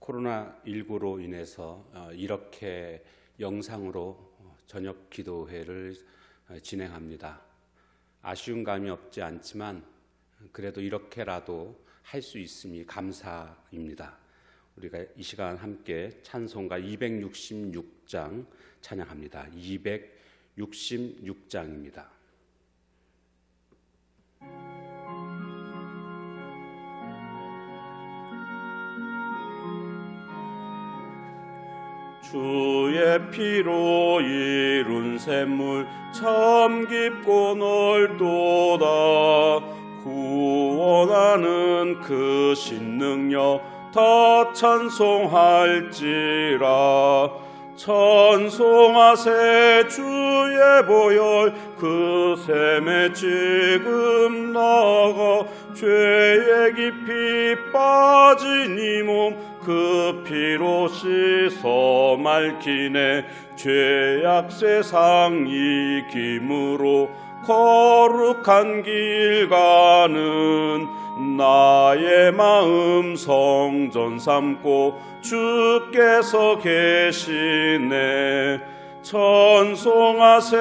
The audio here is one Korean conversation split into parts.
코로나19로 인해서 이렇게 영상으로 저녁 기도회를 진행합니다. 아쉬운 감이 없지 않지만 그래도 이렇게라도 할 수 있음이 감사입니다. 우리가 이 시간 함께 찬송가 266장 찬양합니다. 266장입니다. 주의 피로 이룬 샘물 참 깊고 넓도다. 구원하는 그 신능력 다 찬송할지라. 찬송하세 주의 보혈 그 샘에 지금 나가. 죄에 깊이 빠진 이 몸 그 피로 씻어 맑히네. 죄악 세상 이김으로 거룩한 길 가는 나의 마음 성전 삼고 주께서 계시네. 찬송하세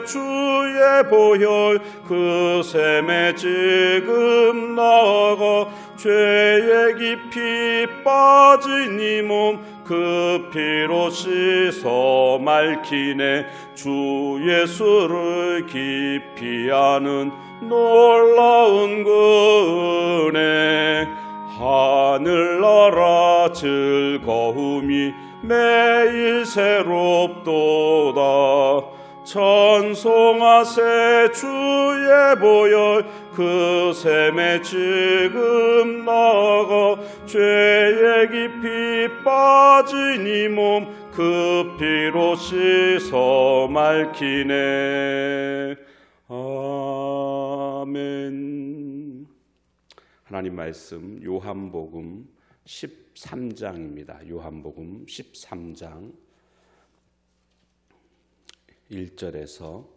주의 보혈 그 샘에 지금 나가. 죄에 깊이 빠진 이 몸 그 피로 씻어 맑히네. 주 예수를 깊이 아는 놀라운 그 은혜. 하늘나라 즐거움이 매일 새롭도다. 찬송하세 주의 보혈 그 샘에 지금 나가. 죄에 깊이 빠진 이 몸 그 피로 씻어 맑히네. 아멘. 하나님 말씀 요한복음 13장입니다. 요한복음 13장 1절에서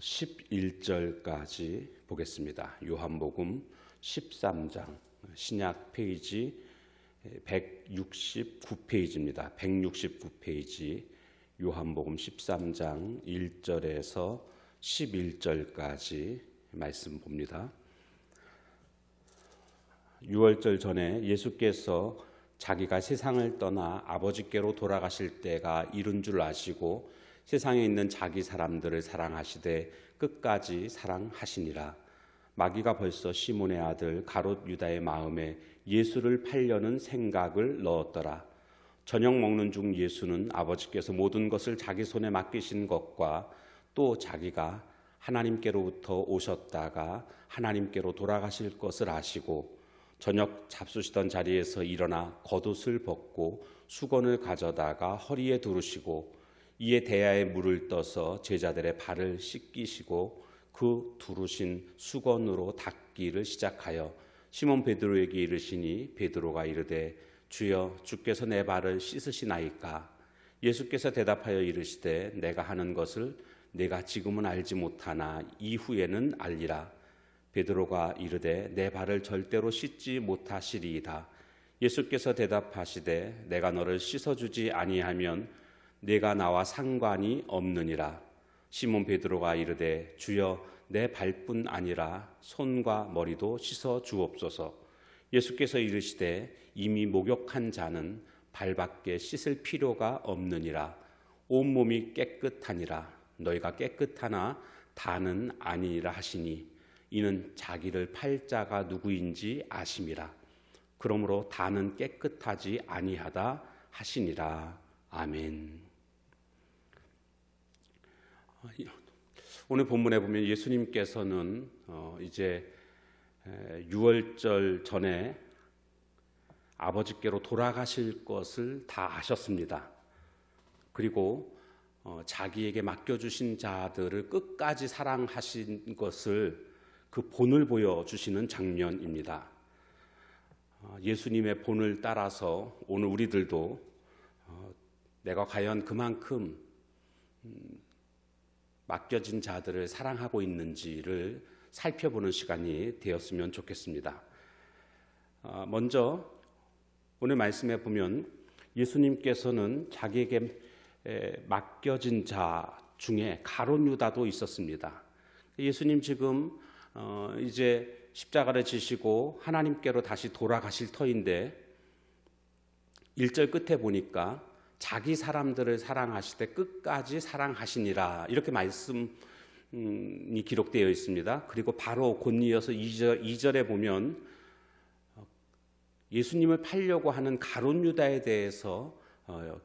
11절까지 보겠습니다. 요한복음 13장 신약 페이지 169페이지입니다. 169페이지 요한복음 13장 1절에서 11절까지 말씀 봅니다. 6월절 전에 예수께서 자기가 세상을 떠나 아버지께로 돌아가실 때가 이른 줄 아시고 세상에 있는 자기 사람들을 사랑하시되 끝까지 사랑하시니라. 마귀가 벌써 시몬의 아들 가롯 유다의 마음에 예수를 팔려는 생각을 넣었더라. 저녁 먹는 중 예수는 아버지께서 모든 것을 자기 손에 맡기신 것과 또 자기가 하나님께로부터 오셨다가 하나님께로 돌아가실 것을 아시고 저녁 잡수시던 자리에서 일어나 겉옷을 벗고 수건을 가져다가 허리에 두르시고 이에 대야에 물을 떠서 제자들의 발을 씻기시고 그 두르신 수건으로 닦기를 시작하여 시몬 베드로에게 이르시니 베드로가 이르되 주여 주께서 내 발을 씻으시나이까. 예수께서 대답하여 이르시되 내가 하는 것을 내가 지금은 알지 못하나 이후에는 알리라. 베드로가 이르되 내 발을 절대로 씻지 못하시리이다. 예수께서 대답하시되 내가 너를 씻어주지 아니하면 내가 나와 상관이 없느니라. 시몬 베드로가 이르되 주여 내 발뿐 아니라 손과 머리도 씻어 주옵소서. 예수께서 이르시되 이미 목욕한 자는 발밖에 씻을 필요가 없느니라. 온몸이 깨끗하니라. 너희가 깨끗하나 다는 아니라 하시니 이는 자기를 팔 자가 누구인지 아심이라. 그러므로 다는 깨끗하지 아니하다 하시니라. 아멘. 오늘 본문에 보면 예수님께서는 이제 6월절 전에 아버지께로 돌아가실 것을 다 아셨습니다. 그리고 자기에게 맡겨주신 자들을 끝까지 사랑하신 것을 그 본을 보여주시는 장면입니다. 예수님의 본을 따라서 오늘 우리들도 내가 과연 그만큼 맡겨진 자들을 사랑하고 있는지를 살펴보는 시간이 되었으면 좋겠습니다. 먼저 오늘 말씀에 보면 예수님께서는 자기에게 맡겨진 자 중에 가룟 유다도 있었습니다. 예수님 지금 이제 십자가를 지시고 하나님께로 다시 돌아가실 터인데 1절 끝에 보니까 자기 사람들을 사랑하시되 끝까지 사랑하시니라 이렇게 말씀이 기록되어 있습니다. 그리고 바로 곧이어서 2절에 보면 예수님을 팔려고 하는 가룟 유다에 대해서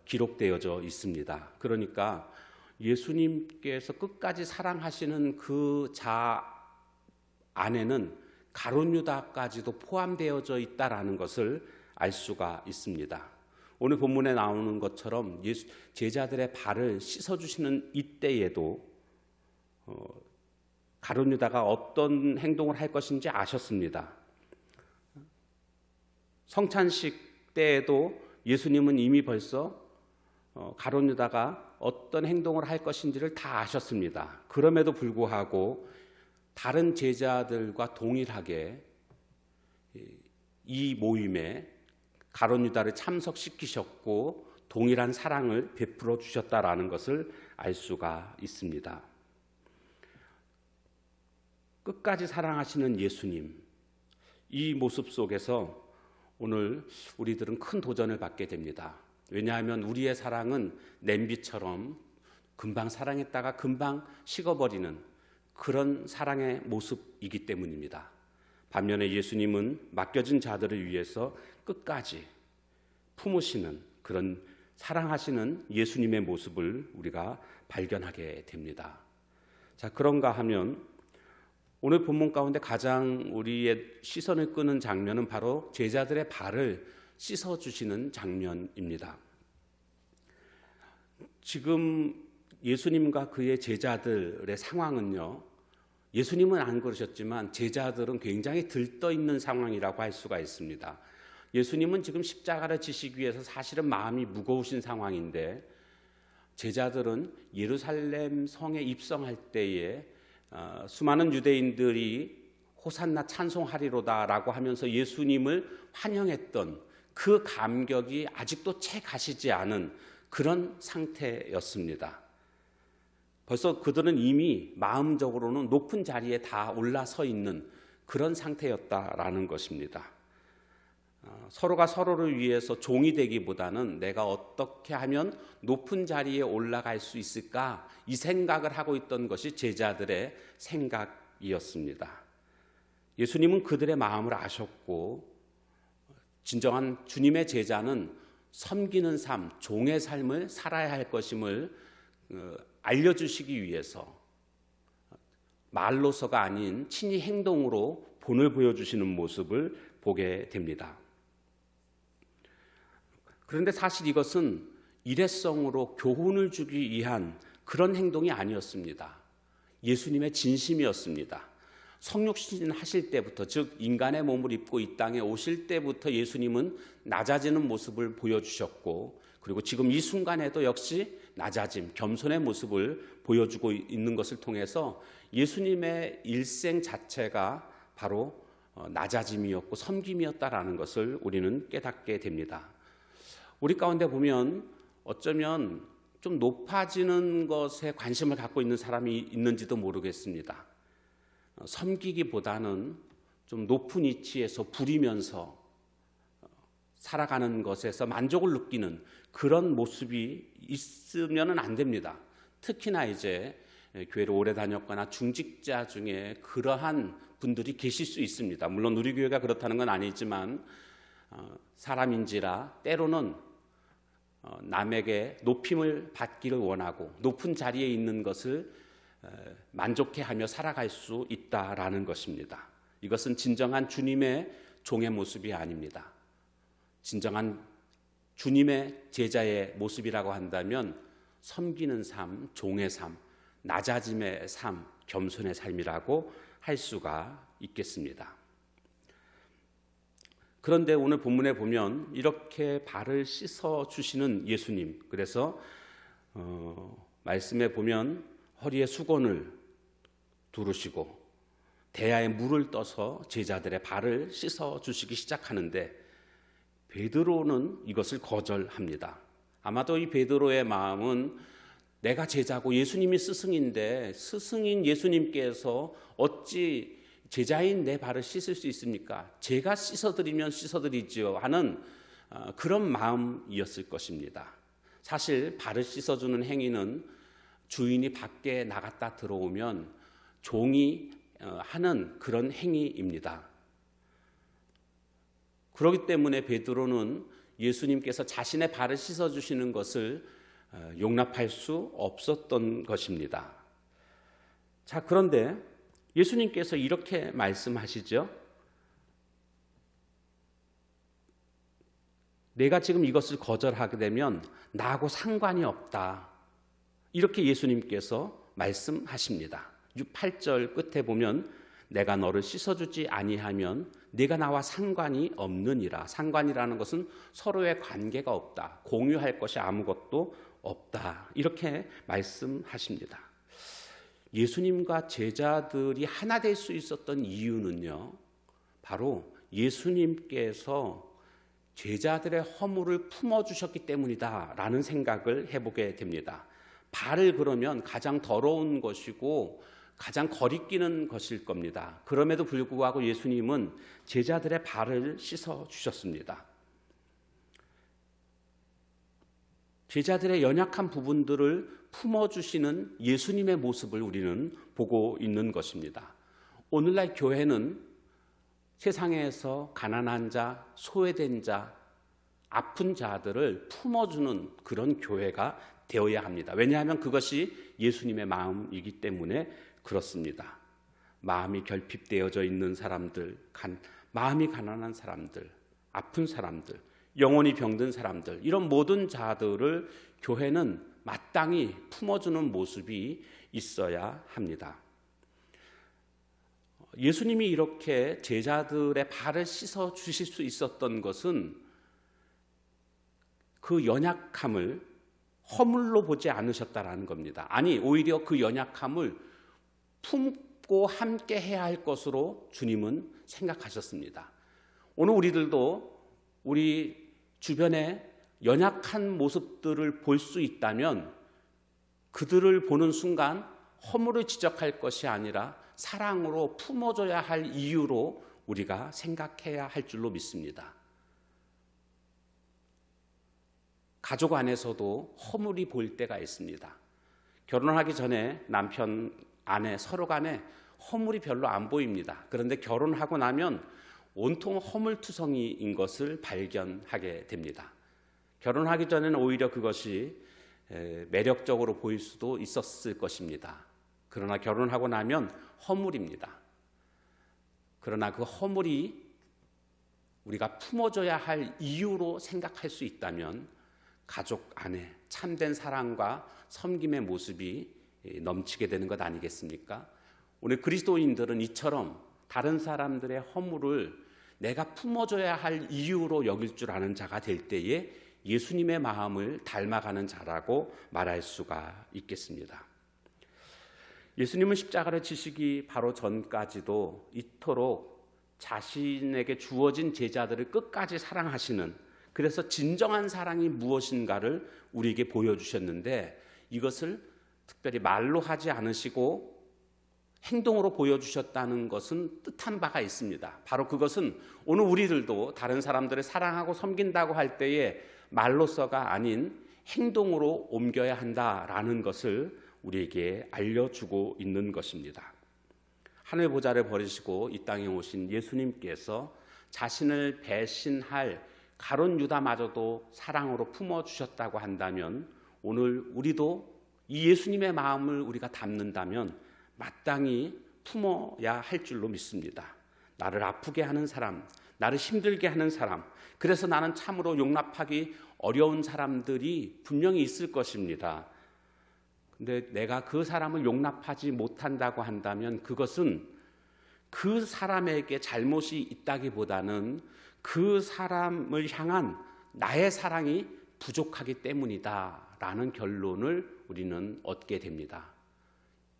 기록되어져 있습니다. 그러니까 예수님께서 끝까지 사랑하시는 그 자 안에는 가룟 유다까지도 포함되어져 있다라는 것을 알 수가 있습니다. 오늘 본문에 나오는 것처럼 제자들의 발을 씻어주시는 이때에도 가룟 유다가 어떤 행동을 할 것인지 아셨습니다. 성찬식 때에도 예수님은 이미 벌써 가룟 유다가 어떤 행동을 할 것인지를 다 아셨습니다. 그럼에도 불구하고 다른 제자들과 동일하게 이 모임에 가룟 유다를 참석시키셨고 동일한 사랑을 베풀어 주셨다라는 것을 알 수가 있습니다. 끝까지 사랑하시는 예수님, 이 모습 속에서 오늘 우리들은 큰 도전을 받게 됩니다. 왜냐하면 우리의 사랑은 냄비처럼 금방 사랑했다가 금방 식어버리는 그런 사랑의 모습이기 때문입니다. 반면에 예수님은 맡겨진 자들을 위해서 끝까지 품으시는 그런 사랑하시는 예수님의 모습을 우리가 발견하게 됩니다. 자, 그런가 하면 오늘 본문 가운데 가장 우리의 시선을 끄는 장면은 바로 제자들의 발을 씻어주시는 장면입니다. 지금 예수님과 그의 제자들의 상황은요, 예수님은 안 그러셨지만 제자들은 굉장히 들떠있는 상황이라고 할 수가 있습니다. 예수님은 지금 십자가를 지시기 위해서 사실은 마음이 무거우신 상황인데 제자들은 예루살렘 성에 입성할 때에 수많은 유대인들이 호산나 찬송하리로다라고 하면서 예수님을 환영했던 그 감격이 아직도 채 가시지 않은 그런 상태였습니다. 벌써 그들은 이미 마음적으로는 높은 자리에 다 올라서 있는 그런 상태였다라는 것입니다. 서로가 서로를 위해서 종이 되기보다는 내가 어떻게 하면 높은 자리에 올라갈 수 있을까, 이 생각을 하고 있던 것이 제자들의 생각이었습니다. 예수님은 그들의 마음을 아셨고 진정한 주님의 제자는 섬기는 삶, 종의 삶을 살아야 할 것임을 알려주시기 위해서 말로서가 아닌 친히 행동으로 본을 보여주시는 모습을 보게 됩니다. 그런데 사실 이것은 일회성으로 교훈을 주기 위한 그런 행동이 아니었습니다. 예수님의 진심이었습니다. 성육신 하실 때부터, 즉 인간의 몸을 입고 이 땅에 오실 때부터 예수님은 낮아지는 모습을 보여주셨고, 그리고 지금 이 순간에도 역시 낮아짐, 겸손의 모습을 보여주고 있는 것을 통해서 예수님의 일생 자체가 바로 낮아짐이었고 섬김이었다라는 것을 우리는 깨닫게 됩니다. 우리 가운데 보면 어쩌면 좀 높아지는 것에 관심을 갖고 있는 사람이 있는지도 모르겠습니다. 섬기기보다는 좀 높은 위치에서 부리면서 살아가는 것에서 만족을 느끼는 그런 모습이 있으면 안 됩니다. 특히나 이제 교회를 오래 다녔거나 중직자 중에 그러한 분들이 계실 수 있습니다. 물론 우리 교회가 그렇다는 건 아니지만 사람인지라 때로는 남에게 높임을 받기를 원하고 높은 자리에 있는 것을 만족해하며 살아갈 수 있다라는 것입니다. 이것은 진정한 주님의 종의 모습이 아닙니다. 진정한 주님의 제자의 모습이라고 한다면 섬기는 삶, 종의 삶, 낮아짐의 삶, 겸손의 삶이라고 할 수가 있겠습니다. 그런데 오늘 본문에 보면 이렇게 발을 씻어 주시는 예수님, 그래서 말씀에 보면 허리에 수건을 두르시고 대야에 물을 떠서 제자들의 발을 씻어 주시기 시작하는데 베드로는 이것을 거절합니다. 아마도 이 베드로의 마음은 내가 제자고 예수님이 스승인데 스승인 예수님께서 어찌 제자인 내 발을 씻을 수 있습니까? 제가 씻어드리면 씻어드리지요 하는 그런 마음이었을 것입니다. 사실 발을 씻어주는 행위는 주인이 밖에 나갔다 들어오면 종이 하는 그런 행위입니다. 그렇기 때문에 베드로는 예수님께서 자신의 발을 씻어주시는 것을 용납할 수 없었던 것입니다. 자, 그런데 예수님께서 이렇게 말씀하시죠. 내가 지금 이것을 거절하게 되면 나하고 상관이 없다. 이렇게 예수님께서 말씀하십니다. 8절 끝에 보면 내가 너를 씻어주지 아니하면 네가 나와 상관이 없느니라. 상관이라는 것은 서로의 관계가 없다. 공유할 것이 아무것도 없다. 이렇게 말씀하십니다. 예수님과 제자들이 하나 될 수 있었던 이유는요, 바로 예수님께서 제자들의 허물을 품어주셨기 때문이다 라는 생각을 해보게 됩니다. 발을 그러면 가장 더러운 것이고 가장 거리끼는 것일 겁니다. 그럼에도 불구하고 예수님은 제자들의 발을 씻어 주셨습니다. 제자들의 연약한 부분들을 품어주시는 예수님의 모습을 우리는 보고 있는 것입니다. 오늘날 교회는 세상에서 가난한 자, 소외된 자, 아픈 자들을 품어주는 그런 교회가 되어야 합니다. 왜냐하면 그것이 예수님의 마음이기 때문에 그렇습니다. 마음이 결핍되어져 있는 사람들, 마음이 가난한 사람들, 아픈 사람들, 영혼이 병든 사람들, 이런 모든 자들을 교회는 마땅히 품어주는 모습이 있어야 합니다. 예수님이 이렇게 제자들의 발을 씻어 주실 수 있었던 것은 그 연약함을 허물로 보지 않으셨다라는 겁니다. 아니, 오히려 그 연약함을 품고 함께 해야 할 것으로 주님은 생각하셨습니다. 오늘 우리들도 우리 주변에 연약한 모습들을 볼 수 있다면 그들을 보는 순간 허물을 지적할 것이 아니라 사랑으로 품어줘야 할 이유로 우리가 생각해야 할 줄로 믿습니다. 가족 안에서도 허물이 보일 때가 있습니다. 결혼하기 전에 남편, 아내 서로 간에 허물이 별로 안 보입니다. 그런데 결혼하고 나면 온통 허물투성이인 것을 발견하게 됩니다. 결혼하기 전에는 오히려 그것이 매력적으로 보일 수도 있었을 것입니다. 그러나 결혼하고 나면 허물입니다. 그러나 그 허물이 우리가 품어줘야 할 이유로 생각할 수 있다면 가족 안에 참된 사랑과 섬김의 모습이 넘치게 되는 것 아니겠습니까? 오늘 그리스도인들은 이처럼 다른 사람들의 허물을 내가 품어줘야 할 이유로 여길 줄 아는 자가 될 때에 예수님의 마음을 닮아가는 자라고 말할 수가 있겠습니다. 예수님은 십자가를 지시기 바로 전까지도 이토록 자신에게 주어진 제자들을 끝까지 사랑하시는, 그래서 진정한 사랑이 무엇인가를 우리에게 보여주셨는데 이것을 특별히 말로 하지 않으시고 행동으로 보여주셨다는 것은 뜻한 바가 있습니다. 바로 그것은 오늘 우리들도 다른 사람들을 사랑하고 섬긴다고 할 때에 말로서가 아닌 행동으로 옮겨야 한다라는 것을 우리에게 알려주고 있는 것입니다. 하늘 보좌를 버리시고 이 땅에 오신 예수님께서 자신을 배신할 가룟 유다마저도 사랑으로 품어주셨다고 한다면 오늘 우리도 이 예수님의 마음을 우리가 담는다면 마땅히 품어야 할 줄로 믿습니다. 나를 아프게 하는 사람, 나를 힘들게 하는 사람, 그래서 나는 참으로 용납하기 어려운 사람들이 분명히 있을 것입니다. 근데 내가 그 사람을 용납하지 못한다고 한다면 그것은 그 사람에게 잘못이 있다기보다는 그 사람을 향한 나의 사랑이 부족하기 때문이다라는 결론을 우리는 얻게 됩니다.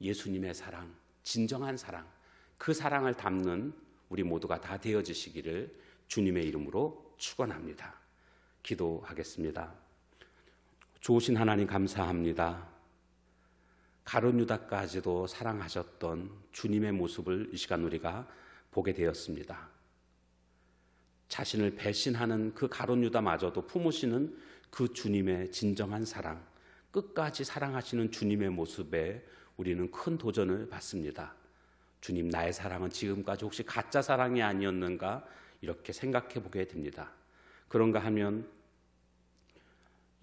예수님의 사랑, 진정한 사랑, 그 사랑을 담는 우리 모두가 다 되어지시기를 주님의 이름으로 축원합니다. 기도하겠습니다. 좋으신 하나님 감사합니다. 가룟 유다까지도 사랑하셨던 주님의 모습을 이 시간 우리가 보게 되었습니다. 자신을 배신하는 그 가룟 유다마저도 품으시는 그 주님의 진정한 사랑, 끝까지 사랑하시는 주님의 모습에 우리는 큰 도전을 받습니다. 주님, 나의 사랑은 지금까지 혹시 가짜 사랑이 아니었는가 이렇게 생각해 보게 됩니다. 그런가 하면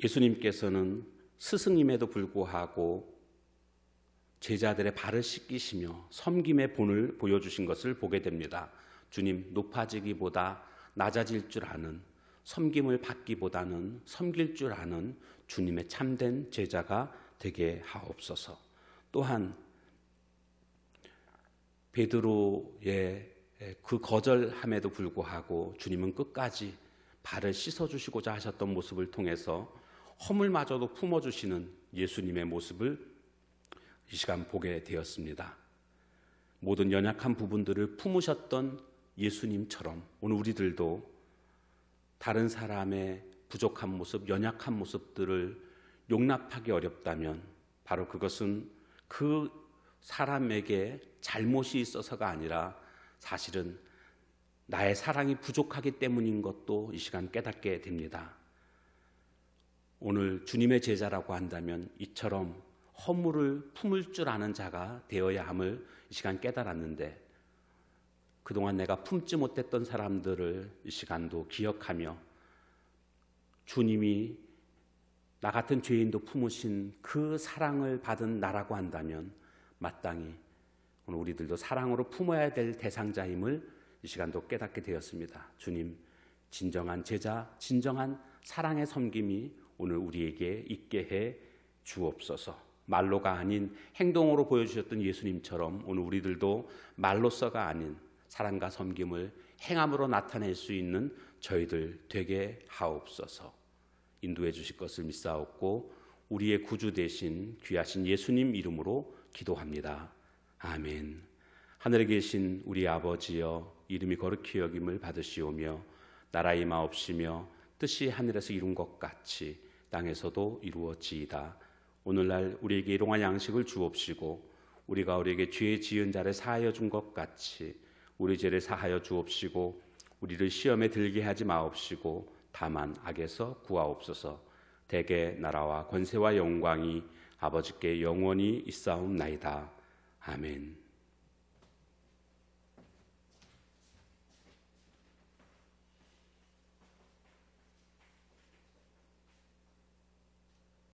예수님께서는 스승임에도 불구하고 제자들의 발을 씻기시며 섬김의 본을 보여주신 것을 보게 됩니다. 주님, 높아지기보다 낮아질 줄 아는, 섬김을 받기보다는 섬길 줄 아는 주님의 참된 제자가 되게 하옵소서. 또한 베드로의 그 거절함에도 불구하고 주님은 끝까지 발을 씻어주시고자 하셨던 모습을 통해서 허물마저도 품어주시는 예수님의 모습을 이 시간 보게 되었습니다. 모든 연약한 부분들을 품으셨던 예수님처럼 오늘 우리들도 다른 사람의 부족한 모습, 연약한 모습들을 용납하기 어렵다면 바로 그것은 그 사람에게 잘못이 있어서가 아니라 사실은 나의 사랑이 부족하기 때문인 것도 이 시간 깨닫게 됩니다. 오늘 주님의 제자라고 한다면 이처럼 허물을 품을 줄 아는 자가 되어야 함을 이 시간 깨달았는데 그동안 내가 품지 못했던 사람들을 이 시간도 기억하며 주님이 나 같은 죄인도 품으신 그 사랑을 받은 나라고 한다면 마땅히 오늘 우리들도 사랑으로 품어야 될 대상자임을 이 시간도 깨닫게 되었습니다. 주님, 진정한 제자, 진정한 사랑의 섬김이 오늘 우리에게 있게 해 주옵소서. 말로가 아닌 행동으로 보여주셨던 예수님처럼 오늘 우리들도 말로서가 아닌 사랑과 섬김을 행함으로 나타낼 수 있는 저희들 되게 하옵소서. 인도해 주실 것을 믿사옵고 우리의 구주 되신 귀하신 예수님 이름으로 기도합니다. 아멘. 하늘에 계신 우리 아버지여, 이름이 거룩히 여김을 받으시오며 나라 임하옵시며 뜻이 하늘에서 이룬 것 같이 땅에서도 이루어지이다. 오늘날 우리에게 일용할 양식을 주옵시고 우리가 우리에게 죄 지은 자를 사하여 준 것 같이 우리 죄를 사하여 주옵시고 우리를 시험에 들게 하지 마옵시고 다만 악에서 구하옵소서. 대개 나라와 권세와 영광이 아버지께 영원히 있사옵나이다. 아멘.